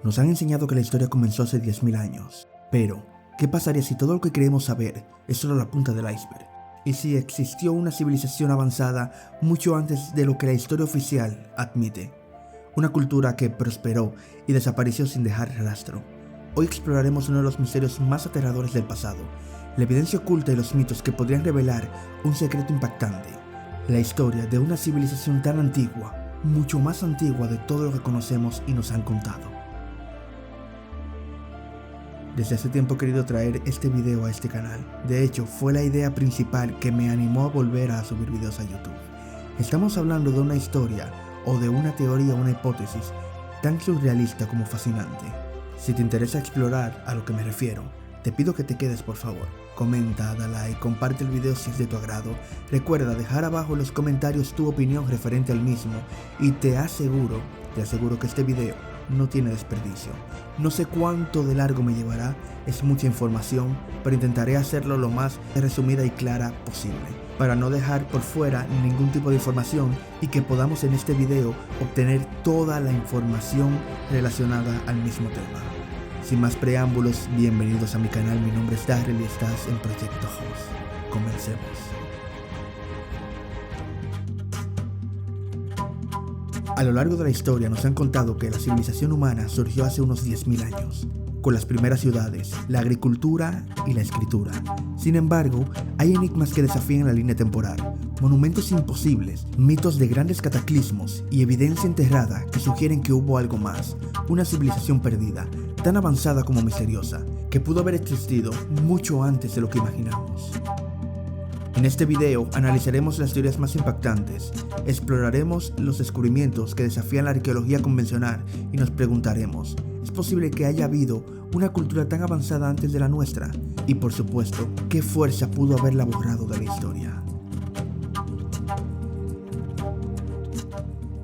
Nos han enseñado que la historia comenzó hace 10.000 años. Pero, ¿qué pasaría si todo lo que creemos saber es solo la punta del iceberg? ¿Y si existió una civilización avanzada mucho antes de lo que la historia oficial admite? Una cultura que prosperó y desapareció sin dejar rastro. Hoy exploraremos uno de los misterios más aterradores del pasado, la evidencia oculta y los mitos que podrían revelar un secreto impactante. La historia de una civilización tan antigua, mucho más antigua de todo lo que conocemos y nos han contado. Desde hace tiempo he querido traer este video a este canal. De hecho, fue la idea principal que me animó a volver a subir videos a YouTube. Estamos hablando de una historia o de una teoría o una hipótesis tan surrealista como fascinante. Si te interesa explorar a lo que me refiero, te pido que te quedes por favor. Comenta, da like, comparte el video si es de tu agrado. Recuerda dejar abajo en los comentarios tu opinión referente al mismo y te aseguro que este video no tiene desperdicio. No sé cuánto de largo me llevará, es mucha información, pero intentaré hacerlo lo más resumida y clara posible, para no dejar por fuera ningún tipo de información y que podamos en este video obtener toda la información relacionada al mismo tema. Sin más preámbulos, bienvenidos a mi canal, mi nombre es Darrell y estás en Proyecto Host. Comencemos. A lo largo de la historia nos han contado que la civilización humana surgió hace unos 10.000 años, con las primeras ciudades, la agricultura y la escritura. Sin embargo, hay enigmas que desafían la línea temporal, monumentos imposibles, mitos de grandes cataclismos y evidencia enterrada que sugieren que hubo algo más, una civilización perdida, tan avanzada como misteriosa, que pudo haber existido mucho antes de lo que imaginamos. En este video analizaremos las teorías más impactantes, exploraremos los descubrimientos que desafían la arqueología convencional y nos preguntaremos, ¿es posible que haya habido una cultura tan avanzada antes de la nuestra? Y por supuesto, ¿qué fuerza pudo haberla borrado de la historia?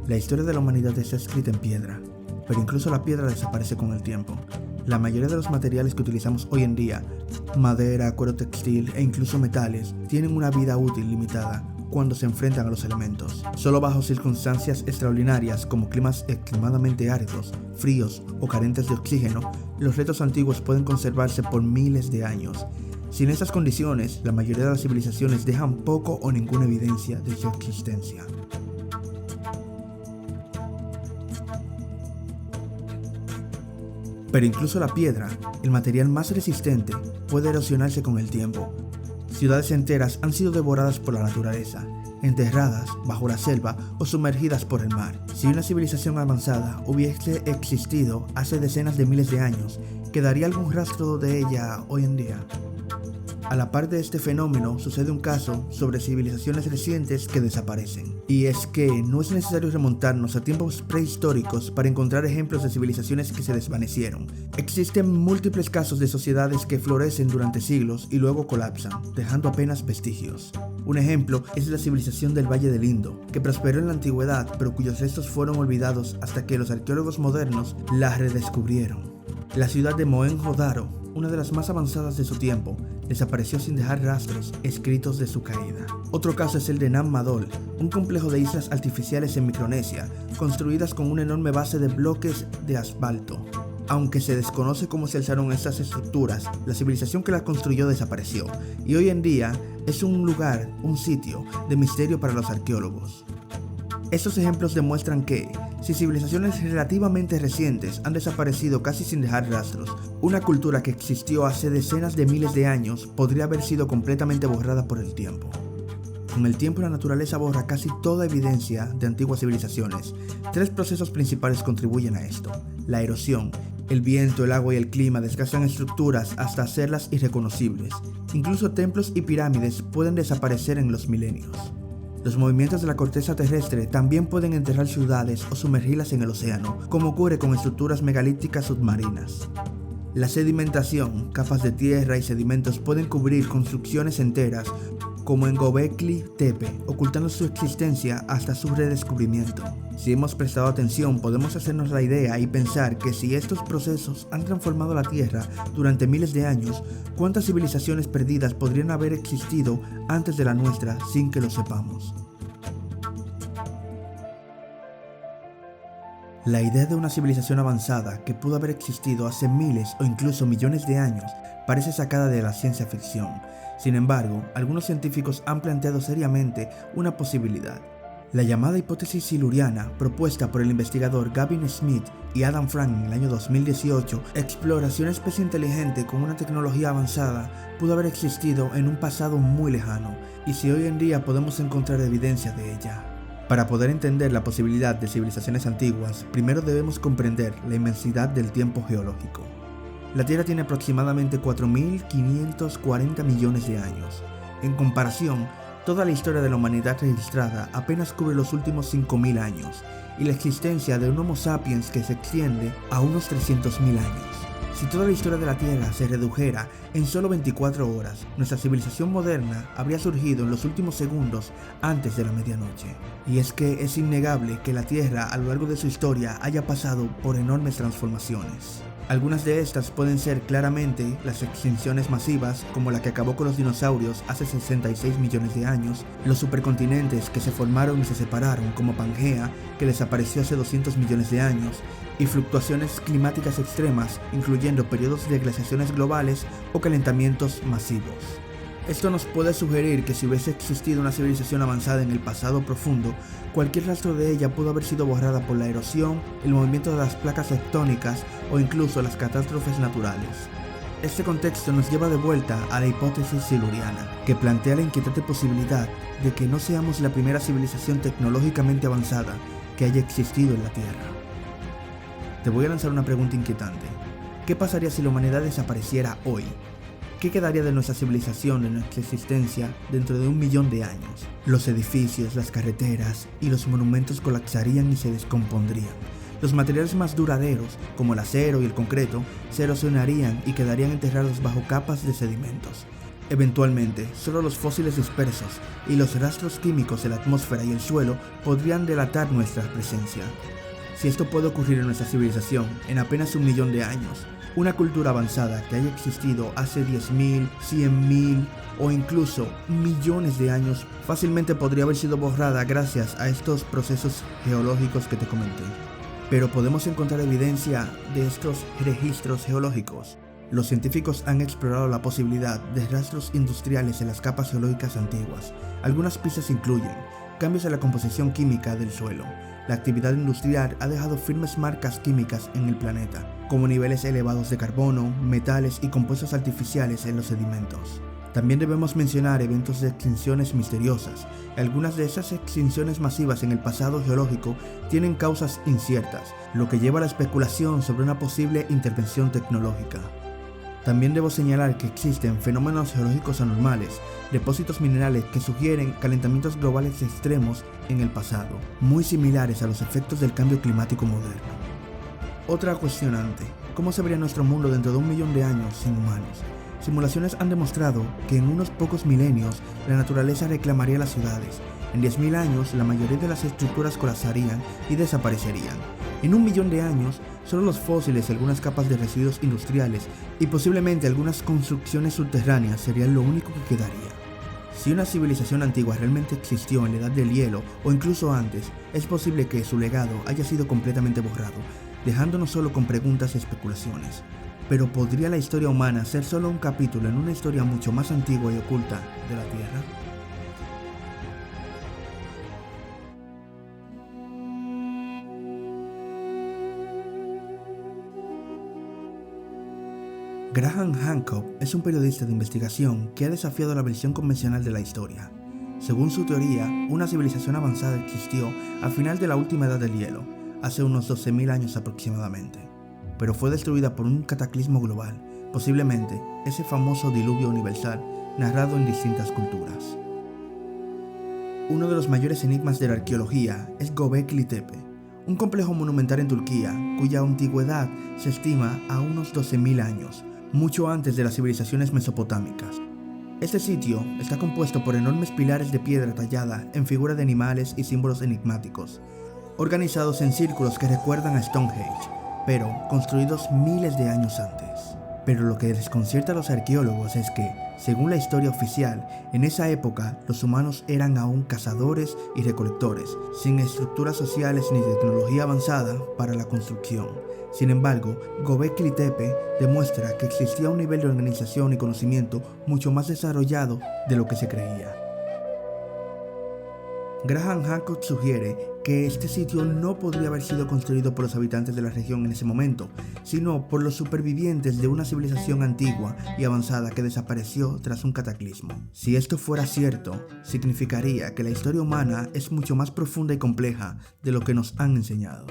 La historia de la humanidad está escrita en piedra, pero incluso la piedra desaparece con el tiempo. La mayoría de los materiales que utilizamos hoy en día, madera, cuero textil e incluso metales, tienen una vida útil limitada cuando se enfrentan a los elementos. Solo bajo circunstancias extraordinarias como climas extremadamente áridos, fríos o carentes de oxígeno, los retos antiguos pueden conservarse por miles de años. Sin estas condiciones, la mayoría de las civilizaciones dejan poco o ninguna evidencia de su existencia. Pero incluso la piedra, el material más resistente, puede erosionarse con el tiempo. Ciudades enteras han sido devoradas por la naturaleza, enterradas bajo la selva o sumergidas por el mar. Si una civilización avanzada hubiese existido hace decenas de miles de años, ¿quedaría algún rastro de ella hoy en día? A la par de este fenómeno, sucede un caso sobre civilizaciones recientes que desaparecen. Y es que no es necesario remontarnos a tiempos prehistóricos para encontrar ejemplos de civilizaciones que se desvanecieron. Existen múltiples casos de sociedades que florecen durante siglos y luego colapsan, dejando apenas vestigios. Un ejemplo es la civilización del Valle del Indo, que prosperó en la antigüedad, pero cuyos restos fueron olvidados hasta que los arqueólogos modernos la redescubrieron. La ciudad de Mohenjo-Daro, una de las más avanzadas de su tiempo, desapareció sin dejar rastros escritos de su caída. Otro caso es el de Nam Madol, un complejo de islas artificiales en Micronesia, construidas con una enorme base de bloques de asfalto. Aunque se desconoce cómo se alzaron estas estructuras, la civilización que las construyó desapareció, y hoy en día es un sitio de misterio para los arqueólogos. Estos ejemplos demuestran que, si civilizaciones relativamente recientes han desaparecido casi sin dejar rastros, una cultura que existió hace decenas de miles de años podría haber sido completamente borrada por el tiempo. Con el tiempo la naturaleza borra casi toda evidencia de antiguas civilizaciones. Tres procesos principales contribuyen a esto: la erosión. El viento, el agua y el clima desgastan estructuras hasta hacerlas irreconocibles. Incluso templos y pirámides pueden desaparecer en los milenios. Los movimientos de la corteza terrestre también pueden enterrar ciudades o sumergirlas en el océano, como ocurre con estructuras megalíticas submarinas. La sedimentación, capas de tierra y sedimentos pueden cubrir construcciones enteras, como en Göbekli Tepe, ocultando su existencia hasta su redescubrimiento. Si hemos prestado atención, podemos hacernos la idea y pensar que si estos procesos han transformado la Tierra durante miles de años, ¿cuántas civilizaciones perdidas podrían haber existido antes de la nuestra sin que lo sepamos? La idea de una civilización avanzada que pudo haber existido hace miles o incluso millones de años parece sacada de la ciencia ficción. Sin embargo, algunos científicos han planteado seriamente una posibilidad. La llamada hipótesis siluriana, propuesta por el investigador Gavin Smith y Adam Frank en el año 2018, explora si una especie inteligente con una tecnología avanzada pudo haber existido en un pasado muy lejano, y si hoy en día podemos encontrar evidencia de ella. Para poder entender la posibilidad de civilizaciones antiguas, primero debemos comprender la inmensidad del tiempo geológico. La Tierra tiene aproximadamente 4.540 millones de años. En comparación, toda la historia de la humanidad registrada apenas cubre los últimos 5.000 años, y la existencia de un Homo sapiens que se extiende a unos 300.000 años. Si toda la historia de la Tierra se redujera en solo 24 horas, nuestra civilización moderna habría surgido en los últimos segundos antes de la medianoche. Y es que es innegable que la Tierra a lo largo de su historia haya pasado por enormes transformaciones. Algunas de estas pueden ser claramente las extinciones masivas, como la que acabó con los dinosaurios hace 66 millones de años, los supercontinentes que se formaron y se separaron, como Pangea, que desapareció hace 200 millones de años, y fluctuaciones climáticas extremas, incluyendo periodos de glaciaciones globales o calentamientos masivos. Esto nos puede sugerir que si hubiese existido una civilización avanzada en el pasado profundo, cualquier rastro de ella pudo haber sido borrada por la erosión, el movimiento de las placas tectónicas o incluso las catástrofes naturales. Este contexto nos lleva de vuelta a la hipótesis siluriana, que plantea la inquietante posibilidad de que no seamos la primera civilización tecnológicamente avanzada que haya existido en la Tierra. Te voy a lanzar una pregunta inquietante. ¿Qué pasaría si la humanidad desapareciera hoy? ¿Qué quedaría de nuestra civilización, de nuestra existencia, dentro de 1.000.000 de años? Los edificios, las carreteras y los monumentos colapsarían y se descompondrían. Los materiales más duraderos, como el acero y el concreto, se erosionarían y quedarían enterrados bajo capas de sedimentos. Eventualmente, solo los fósiles dispersos y los rastros químicos en la atmósfera y el suelo podrían delatar nuestra presencia. Si esto puede ocurrir en nuestra civilización en apenas 1.000.000 de años, una cultura avanzada que haya existido hace 10.000, 100.000 o incluso millones de años fácilmente podría haber sido borrada gracias a estos procesos geológicos que te comenté. Pero podemos encontrar evidencia de estos registros geológicos. Los científicos han explorado la posibilidad de rastros industriales en las capas geológicas antiguas. Algunas pistas incluyen cambios en la composición química del suelo. La actividad industrial ha dejado firmes marcas químicas en el planeta, como niveles elevados de carbono, metales y compuestos artificiales en los sedimentos. También debemos mencionar eventos de extinciones misteriosas. Algunas de esas extinciones masivas en el pasado geológico tienen causas inciertas, lo que lleva a la especulación sobre una posible intervención tecnológica. También debo señalar que existen fenómenos geológicos anormales, depósitos minerales que sugieren calentamientos globales extremos en el pasado, muy similares a los efectos del cambio climático moderno. Otra cuestionante: ¿cómo se vería nuestro mundo dentro de 1.000.000 de años sin humanos? Simulaciones han demostrado que en unos pocos milenios la naturaleza reclamaría las ciudades. En 10.000 años la mayoría de las estructuras colapsarían y desaparecerían. En 1.000.000 de años, solo los fósiles y algunas capas de residuos industriales y posiblemente algunas construcciones subterráneas serían lo único que quedaría. Si una civilización antigua realmente existió en la edad del hielo o incluso antes, es posible que su legado haya sido completamente borrado, dejándonos solo con preguntas y especulaciones. Pero ¿podría la historia humana ser solo un capítulo en una historia mucho más antigua y oculta de la Tierra? Graham Hancock es un periodista de investigación que ha desafiado la versión convencional de la historia. Según su teoría, una civilización avanzada existió al final de la última edad del hielo, hace unos 12.000 años aproximadamente, pero fue destruida por un cataclismo global, posiblemente ese famoso diluvio universal narrado en distintas culturas. Uno de los mayores enigmas de la arqueología es Göbekli Tepe, un complejo monumental en Turquía cuya antigüedad se estima a unos 12.000 años, mucho antes de las civilizaciones mesopotámicas. Este sitio está compuesto por enormes pilares de piedra tallada en figuras de animales y símbolos enigmáticos, organizados en círculos que recuerdan a Stonehenge, pero construidos miles de años antes. Pero lo que desconcierta a los arqueólogos es que, según la historia oficial, en esa época los humanos eran aún cazadores y recolectores, sin estructuras sociales ni tecnología avanzada para la construcción. Sin embargo, Göbekli Tepe demuestra que existía un nivel de organización y conocimiento mucho más desarrollado de lo que se creía. Graham Hancock sugiere que este sitio no podría haber sido construido por los habitantes de la región en ese momento, sino por los supervivientes de una civilización antigua y avanzada que desapareció tras un cataclismo. Si esto fuera cierto, significaría que la historia humana es mucho más profunda y compleja de lo que nos han enseñado.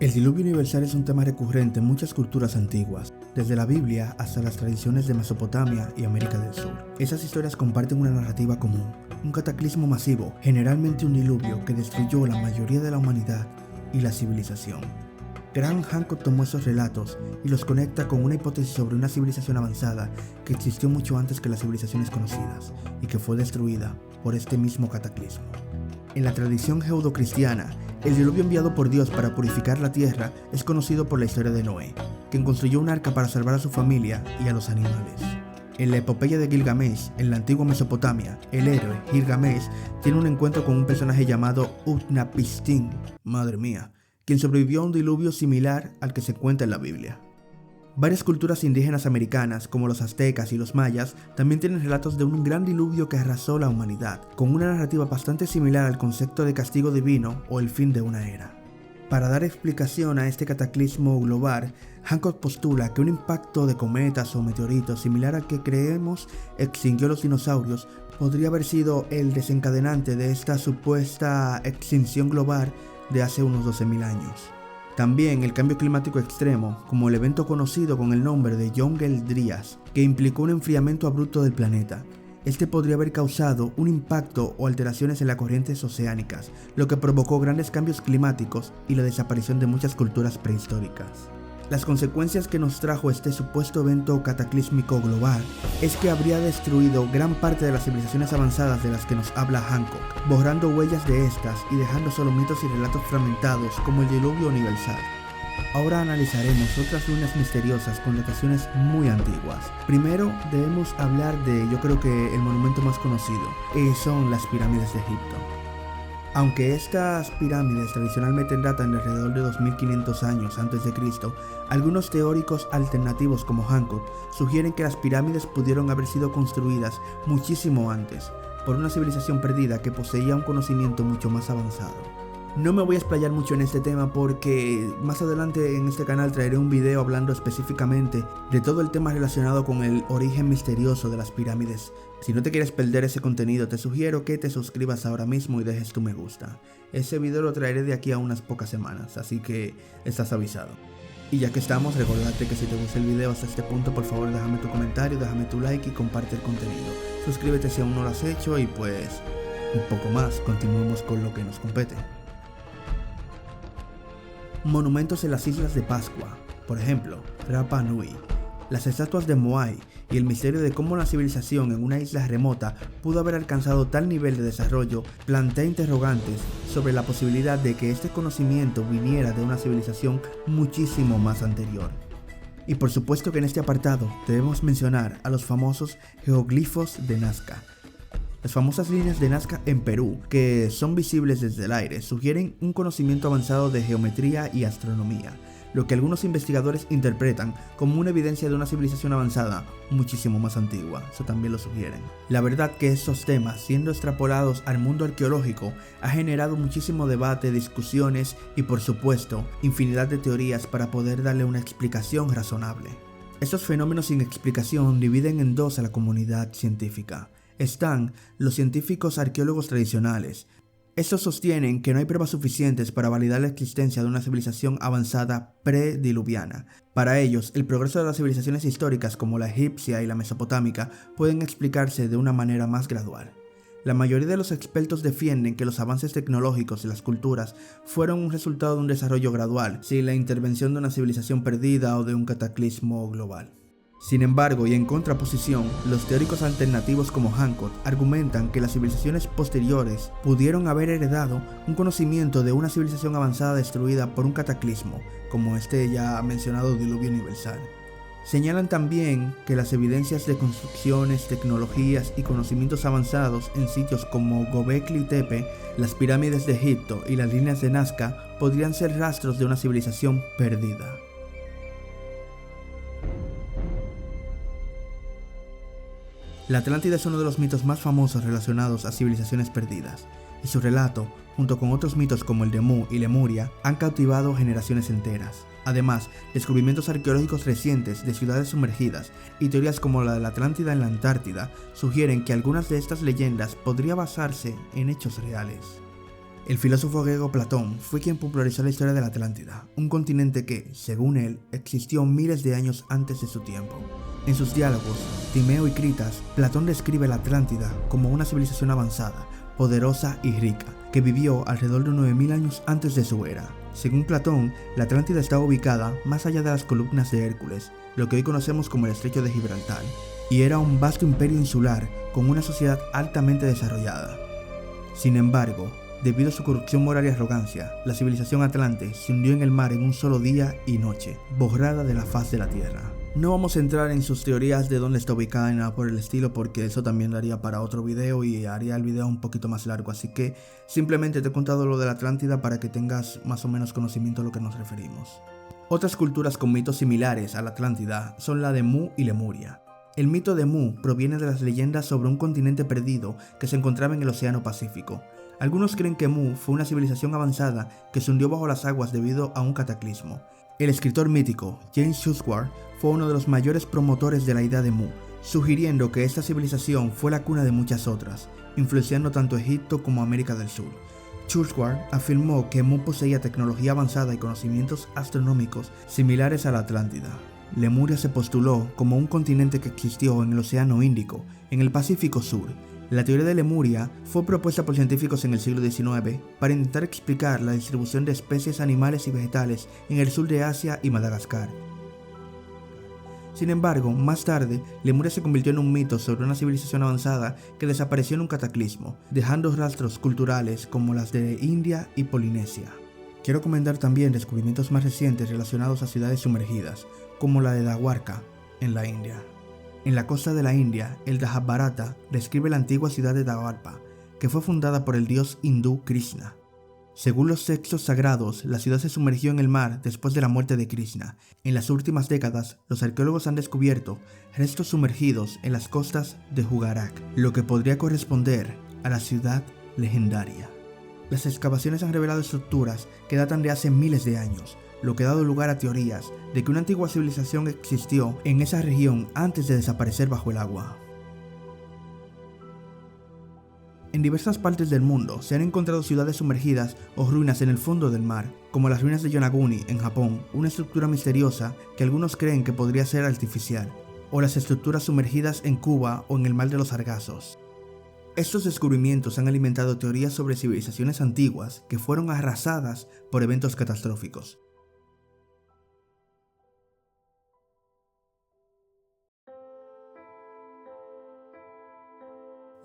El diluvio universal es un tema recurrente en muchas culturas antiguas, desde la Biblia hasta las tradiciones de Mesopotamia y América del Sur. Esas historias comparten una narrativa común, un cataclismo masivo, generalmente un diluvio que destruyó la mayoría de la humanidad y la civilización. Graham Hancock tomó esos relatos y los conecta con una hipótesis sobre una civilización avanzada que existió mucho antes que las civilizaciones conocidas y que fue destruida por este mismo cataclismo. En la tradición judeocristiana, el diluvio enviado por Dios para purificar la tierra es conocido por la historia de Noé, quien construyó un arca para salvar a su familia y a los animales. En la epopeya de Gilgamesh, en la antigua Mesopotamia, el héroe Gilgamesh tiene un encuentro con un personaje llamado Utnapishtim, madre mía, quien sobrevivió a un diluvio similar al que se cuenta en la Biblia. Varias culturas indígenas americanas, como los aztecas y los mayas, también tienen relatos de un gran diluvio que arrasó la humanidad, con una narrativa bastante similar al concepto de castigo divino o el fin de una era. Para dar explicación a este cataclismo global, Hancock postula que un impacto de cometas o meteoritos similar al que creemos extinguió los dinosaurios podría haber sido el desencadenante de esta supuesta extinción global de hace unos 12.000 años. También el cambio climático extremo, como el evento conocido con el nombre de Jungel-Dryas, que implicó un enfriamiento abrupto del planeta. Este podría haber causado un impacto o alteraciones en las corrientes oceánicas, lo que provocó grandes cambios climáticos y la desaparición de muchas culturas prehistóricas. Las consecuencias que nos trajo este supuesto evento cataclísmico global es que habría destruido gran parte de las civilizaciones avanzadas de las que nos habla Hancock, borrando huellas de estas y dejando solo mitos y relatos fragmentados como el diluvio universal. Ahora analizaremos otras ruinas misteriosas con dataciones muy antiguas. Primero debemos hablar de, yo creo que el monumento más conocido, y son las pirámides de Egipto. Aunque estas pirámides tradicionalmente datan de alrededor de 2500 años antes de Cristo, algunos teóricos alternativos como Hancock sugieren que las pirámides pudieron haber sido construidas muchísimo antes, por una civilización perdida que poseía un conocimiento mucho más avanzado. No me voy a explayar mucho en este tema porque más adelante en este canal traeré un video hablando específicamente de todo el tema relacionado con el origen misterioso de las pirámides. Si no te quieres perder ese contenido, te sugiero que te suscribas ahora mismo y dejes tu me gusta. Ese video lo traeré de aquí a unas pocas semanas, así que estás avisado. Y ya que estamos, recordarte que si te gusta el video hasta este punto, por favor déjame tu comentario, déjame tu like y comparte el contenido. Suscríbete si aún no lo has hecho y pues un poco más, continuemos con lo que nos compete. Monumentos en las Islas de Pascua, por ejemplo, Rapa Nui, las estatuas de Moai y el misterio de cómo la civilización en una isla remota pudo haber alcanzado tal nivel de desarrollo plantea interrogantes sobre la posibilidad de que este conocimiento viniera de una civilización muchísimo más anterior. Y por supuesto que en este apartado debemos mencionar a los famosos geoglifos de Nazca. Las famosas líneas de Nazca en Perú, que son visibles desde el aire, sugieren un conocimiento avanzado de geometría y astronomía, lo que algunos investigadores interpretan como una evidencia de una civilización avanzada muchísimo más antigua, eso también lo sugieren. La verdad que estos temas, siendo extrapolados al mundo arqueológico, ha generado muchísimo debate, discusiones y por supuesto, infinidad de teorías para poder darle una explicación razonable. Estos fenómenos sin explicación dividen en dos a la comunidad científica. Están los científicos arqueólogos tradicionales. Estos sostienen que no hay pruebas suficientes para validar la existencia de una civilización avanzada prediluviana. Para ellos, el progreso de las civilizaciones históricas como la egipcia y la mesopotámica pueden explicarse de una manera más gradual. La mayoría de los expertos defienden que los avances tecnológicos y las culturas fueron un resultado de un desarrollo gradual, sin la intervención de una civilización perdida o de un cataclismo global. Sin embargo, y en contraposición, los teóricos alternativos como Hancock argumentan que las civilizaciones posteriores pudieron haber heredado un conocimiento de una civilización avanzada destruida por un cataclismo, como este ya mencionado diluvio universal. Señalan también que las evidencias de construcciones, tecnologías y conocimientos avanzados en sitios como Göbekli Tepe, las pirámides de Egipto y las líneas de Nazca podrían ser rastros de una civilización perdida. La Atlántida es uno de los mitos más famosos relacionados a civilizaciones perdidas, y su relato, junto con otros mitos como el de Mu y Lemuria, han cautivado generaciones enteras. Además, descubrimientos arqueológicos recientes de ciudades sumergidas y teorías como la de la Atlántida en la Antártida sugieren que algunas de estas leyendas podrían basarse en hechos reales. El filósofo griego Platón fue quien popularizó la historia de la Atlántida, un continente que, según él, existió miles de años antes de su tiempo. En sus diálogos, Timeo y Critas, Platón describe la Atlántida como una civilización avanzada, poderosa y rica, que vivió alrededor de 9000 años antes de su era. Según Platón, la Atlántida estaba ubicada más allá de las columnas de Hércules, lo que hoy conocemos como el Estrecho de Gibraltar, y era un vasto imperio insular con una sociedad altamente desarrollada. Sin embargo, debido a su corrupción moral y arrogancia, la civilización atlante se hundió en el mar en un solo día y noche, borrada de la faz de la tierra. No vamos a entrar en sus teorías de dónde está ubicada ni nada por el estilo, porque eso también daría para otro video y haría el video un poquito más largo, así que simplemente te he contado lo de la Atlántida para que tengas más o menos conocimiento a lo que nos referimos. Otras culturas con mitos similares a la Atlántida son la de Mu y Lemuria. El mito de Mu proviene de las leyendas sobre un continente perdido que se encontraba en el Océano Pacífico. Algunos creen que Mu fue una civilización avanzada que se hundió bajo las aguas debido a un cataclismo. El escritor mítico James Churchward fue uno de los mayores promotores de la idea de Mu, sugiriendo que esta civilización fue la cuna de muchas otras, influenciando tanto Egipto como América del Sur. Churchward afirmó que Mu poseía tecnología avanzada y conocimientos astronómicos similares a la Atlántida. Lemuria se postuló como un continente que existió en el Océano Índico, en el Pacífico Sur. La teoría de Lemuria fue propuesta por científicos en el siglo XIX para intentar explicar la distribución de especies animales y vegetales en el sur de Asia y Madagascar. Sin embargo, más tarde, Lemuria se convirtió en un mito sobre una civilización avanzada que desapareció en un cataclismo, dejando rastros culturales como las de India y Polinesia. Quiero comentar también descubrimientos más recientes relacionados a ciudades sumergidas, como la de Dwarka, en la India. En la costa de la India, el Mahabharata describe la antigua ciudad de Dwarka, que fue fundada por el dios hindú Krishna. Según los textos sagrados, la ciudad se sumergió en el mar después de la muerte de Krishna. En las últimas décadas, los arqueólogos han descubierto restos sumergidos en las costas de Gujarat, lo que podría corresponder a la ciudad legendaria. Las excavaciones han revelado estructuras que datan de hace miles de años, lo que ha dado lugar a teorías de que una antigua civilización existió en esa región antes de desaparecer bajo el agua. En diversas partes del mundo se han encontrado ciudades sumergidas o ruinas en el fondo del mar, como las ruinas de Yonaguni en Japón, una estructura misteriosa que algunos creen que podría ser artificial, o las estructuras sumergidas en Cuba o en el Mar de los Sargazos. Estos descubrimientos han alimentado teorías sobre civilizaciones antiguas que fueron arrasadas por eventos catastróficos.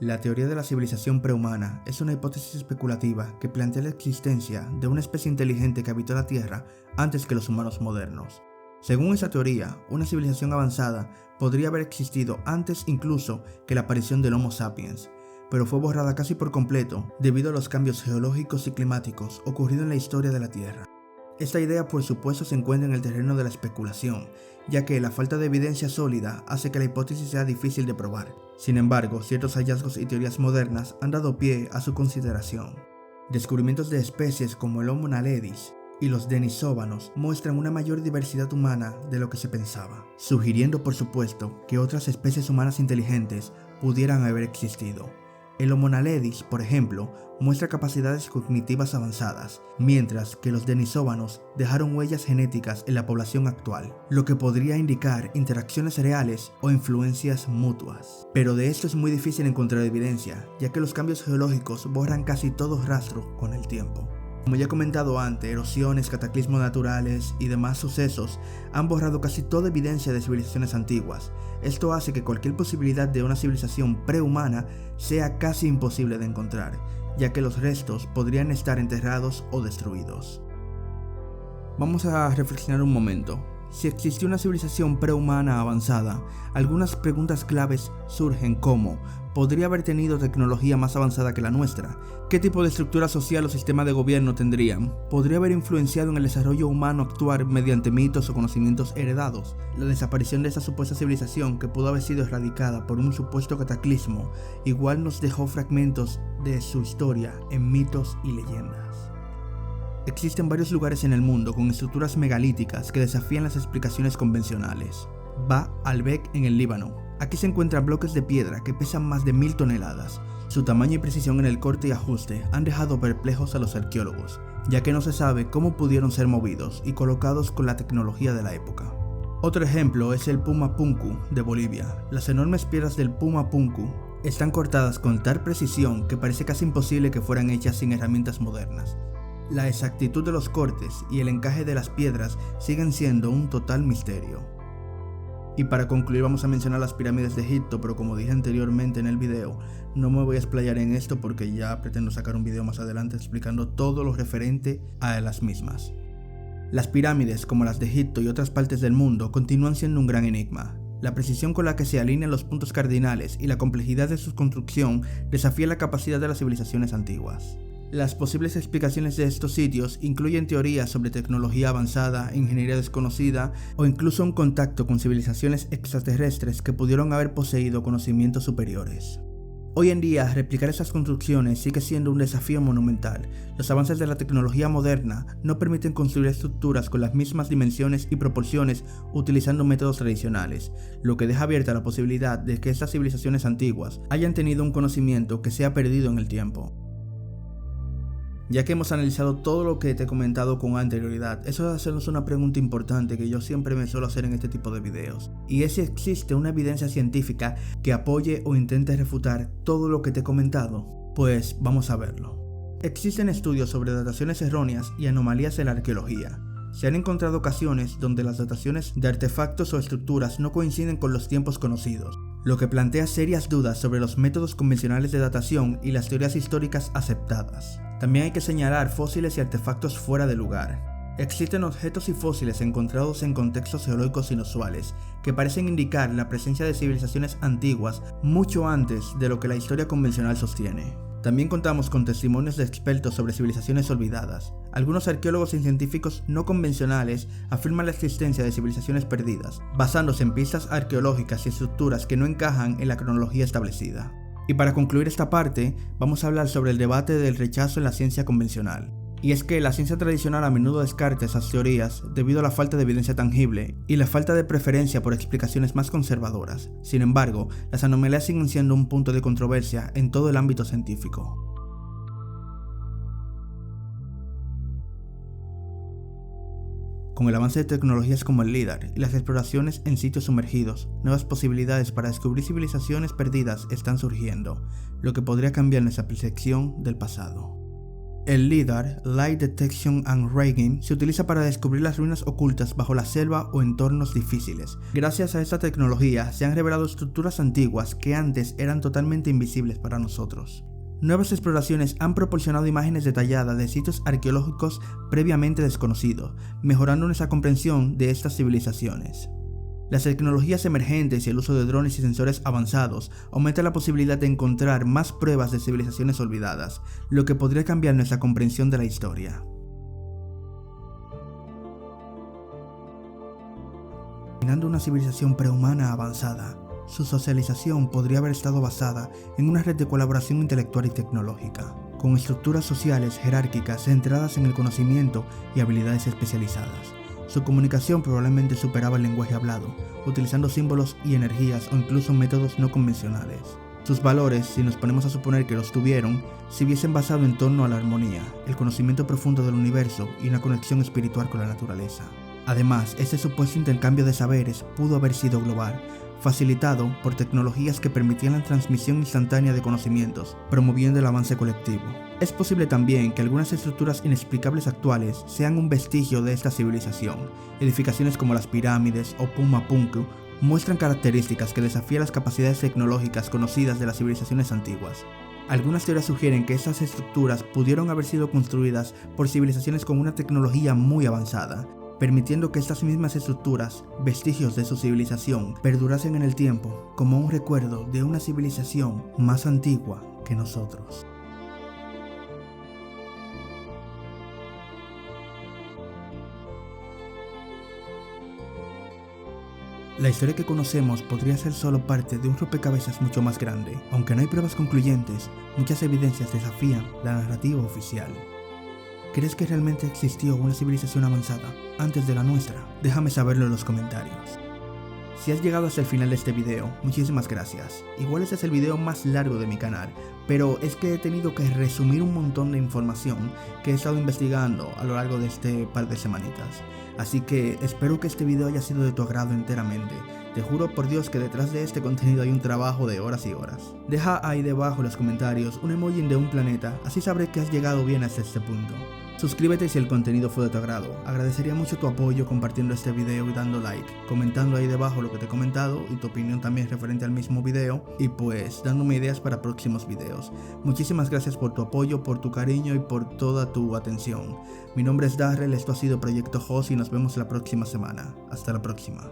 La teoría de la civilización prehumana es una hipótesis especulativa que plantea la existencia de una especie inteligente que habitó la Tierra antes que los humanos modernos. Según esa teoría, una civilización avanzada podría haber existido antes incluso que la aparición del Homo sapiens, pero fue borrada casi por completo debido a los cambios geológicos y climáticos ocurridos en la historia de la Tierra. Esta idea por supuesto se encuentra en el terreno de la especulación, ya que la falta de evidencia sólida hace que la hipótesis sea difícil de probar. Sin embargo, ciertos hallazgos y teorías modernas han dado pie a su consideración. Descubrimientos de especies como el Homo naledi y los denisóvanos muestran una mayor diversidad humana de lo que se pensaba, sugiriendo por supuesto que otras especies humanas inteligentes pudieran haber existido. El Homo naledi, por ejemplo, muestra capacidades cognitivas avanzadas, mientras que los denisóvanos dejaron huellas genéticas en la población actual, lo que podría indicar interacciones reales o influencias mutuas. Pero de esto es muy difícil encontrar evidencia, ya que los cambios geológicos borran casi todo rastro con el tiempo. Como ya he comentado antes, erosiones, cataclismos naturales y demás sucesos han borrado casi toda evidencia de civilizaciones antiguas. Esto hace que cualquier posibilidad de una civilización prehumana sea casi imposible de encontrar, ya que los restos podrían estar enterrados o destruidos. Vamos a reflexionar un momento. Si existió una civilización prehumana avanzada, algunas preguntas claves surgen como: ¿podría haber tenido tecnología más avanzada que la nuestra? ¿Qué tipo de estructura social o sistema de gobierno tendrían? ¿Podría haber influenciado en el desarrollo humano actuar mediante mitos o conocimientos heredados? La desaparición de esa supuesta civilización, que pudo haber sido erradicada por un supuesto cataclismo, igual nos dejó fragmentos de su historia en mitos y leyendas. Existen varios lugares en el mundo con estructuras megalíticas que desafían las explicaciones convencionales. Ba al-Bek en el Líbano. Aquí se encuentran bloques de piedra que pesan más de 1000 toneladas. Su tamaño y precisión en el corte y ajuste han dejado perplejos a los arqueólogos, ya que no se sabe cómo pudieron ser movidos y colocados con la tecnología de la época. Otro ejemplo es el Pumapunku de Bolivia. Las enormes piedras del Pumapunku están cortadas con tal precisión que parece casi imposible que fueran hechas sin herramientas modernas. La exactitud de los cortes y el encaje de las piedras siguen siendo un total misterio. Y para concluir vamos a mencionar las pirámides de Egipto, pero como dije anteriormente en el video, no me voy a explayar en esto porque ya pretendo sacar un video más adelante explicando todo lo referente a las mismas. Las pirámides, como las de Egipto y otras partes del mundo, continúan siendo un gran enigma. La precisión con la que se alinean los puntos cardinales y la complejidad de su construcción desafía la capacidad de las civilizaciones antiguas. Las posibles explicaciones de estos sitios incluyen teorías sobre tecnología avanzada, ingeniería desconocida o incluso un contacto con civilizaciones extraterrestres que pudieron haber poseído conocimientos superiores. Hoy en día, replicar esas construcciones sigue siendo un desafío monumental. Los avances de la tecnología moderna no permiten construir estructuras con las mismas dimensiones y proporciones utilizando métodos tradicionales, lo que deja abierta la posibilidad de que estas civilizaciones antiguas hayan tenido un conocimiento que se ha perdido en el tiempo. Ya que hemos analizado todo lo que te he comentado con anterioridad, eso es hacernos una pregunta importante que yo siempre me suelo hacer en este tipo de videos, y es si existe una evidencia científica que apoye o intente refutar todo lo que te he comentado. Pues vamos a verlo. Existen estudios sobre dataciones erróneas y anomalías en la arqueología. Se han encontrado ocasiones donde las dataciones de artefactos o estructuras no coinciden con los tiempos conocidos, lo que plantea serias dudas sobre los métodos convencionales de datación y las teorías históricas aceptadas. También hay que señalar fósiles y artefactos fuera de lugar. Existen objetos y fósiles encontrados en contextos geológicos inusuales, que parecen indicar la presencia de civilizaciones antiguas mucho antes de lo que la historia convencional sostiene. También contamos con testimonios de expertos sobre civilizaciones olvidadas. Algunos arqueólogos y científicos no convencionales afirman la existencia de civilizaciones perdidas, basándose en pistas arqueológicas y estructuras que no encajan en la cronología establecida. Y para concluir esta parte, vamos a hablar sobre el debate del rechazo en la ciencia convencional. Y es que la ciencia tradicional a menudo descarta esas teorías debido a la falta de evidencia tangible y la falta de preferencia por explicaciones más conservadoras. Sin embargo, las anomalías siguen siendo un punto de controversia en todo el ámbito científico. Con el avance de tecnologías como el LIDAR y las exploraciones en sitios sumergidos, nuevas posibilidades para descubrir civilizaciones perdidas están surgiendo, lo que podría cambiar nuestra percepción del pasado. El LIDAR, Light Detection and Ranging, se utiliza para descubrir las ruinas ocultas bajo la selva o entornos difíciles. Gracias a esta tecnología se han revelado estructuras antiguas que antes eran totalmente invisibles para nosotros. Nuevas exploraciones han proporcionado imágenes detalladas de sitios arqueológicos previamente desconocidos, mejorando nuestra comprensión de estas civilizaciones. Las tecnologías emergentes y el uso de drones y sensores avanzados aumentan la posibilidad de encontrar más pruebas de civilizaciones olvidadas, lo que podría cambiar nuestra comprensión de la historia. Imaginando una civilización prehumana avanzada, su socialización podría haber estado basada en una red de colaboración intelectual y tecnológica, con estructuras sociales jerárquicas centradas en el conocimiento y habilidades especializadas. Su comunicación probablemente superaba el lenguaje hablado, utilizando símbolos y energías o incluso métodos no convencionales. Sus valores, si nos ponemos a suponer que los tuvieron, se hubiesen basado en torno a la armonía, el conocimiento profundo del universo y una conexión espiritual con la naturaleza. Además, este supuesto intercambio de saberes pudo haber sido global, facilitado por tecnologías que permitían la transmisión instantánea de conocimientos, promoviendo el avance colectivo. Es posible también que algunas estructuras inexplicables actuales sean un vestigio de esta civilización. Edificaciones como las pirámides o Pumapunku muestran características que desafían las capacidades tecnológicas conocidas de las civilizaciones antiguas. Algunas teorías sugieren que estas estructuras pudieron haber sido construidas por civilizaciones con una tecnología muy avanzada, permitiendo que estas mismas estructuras, vestigios de su civilización, perdurasen en el tiempo como un recuerdo de una civilización más antigua que nosotros. La historia que conocemos podría ser solo parte de un rompecabezas mucho más grande. Aunque no hay pruebas concluyentes, muchas evidencias desafían la narrativa oficial. ¿Crees que realmente existió una civilización avanzada antes de la nuestra? Déjame saberlo en los comentarios. Si has llegado hasta el final de este video, muchísimas gracias. Igual este es el video más largo de mi canal, pero es que he tenido que resumir un montón de información que he estado investigando a lo largo de este par de semanitas. Así que espero que este video haya sido de tu agrado enteramente. Te juro por Dios que detrás de este contenido hay un trabajo de horas y horas. Deja ahí debajo en los comentarios un emoji de un planeta, así sabré que has llegado bien hasta este punto. Suscríbete si el contenido fue de tu agrado. Agradecería mucho tu apoyo compartiendo este video y dando like, comentando ahí debajo lo que te he comentado y tu opinión también referente al mismo video, y pues dándome ideas para próximos videos. Muchísimas gracias por tu apoyo, por tu cariño y por toda tu atención. Mi nombre es Darrell, esto ha sido Proyecto Host y nos vemos la próxima semana. Hasta la próxima.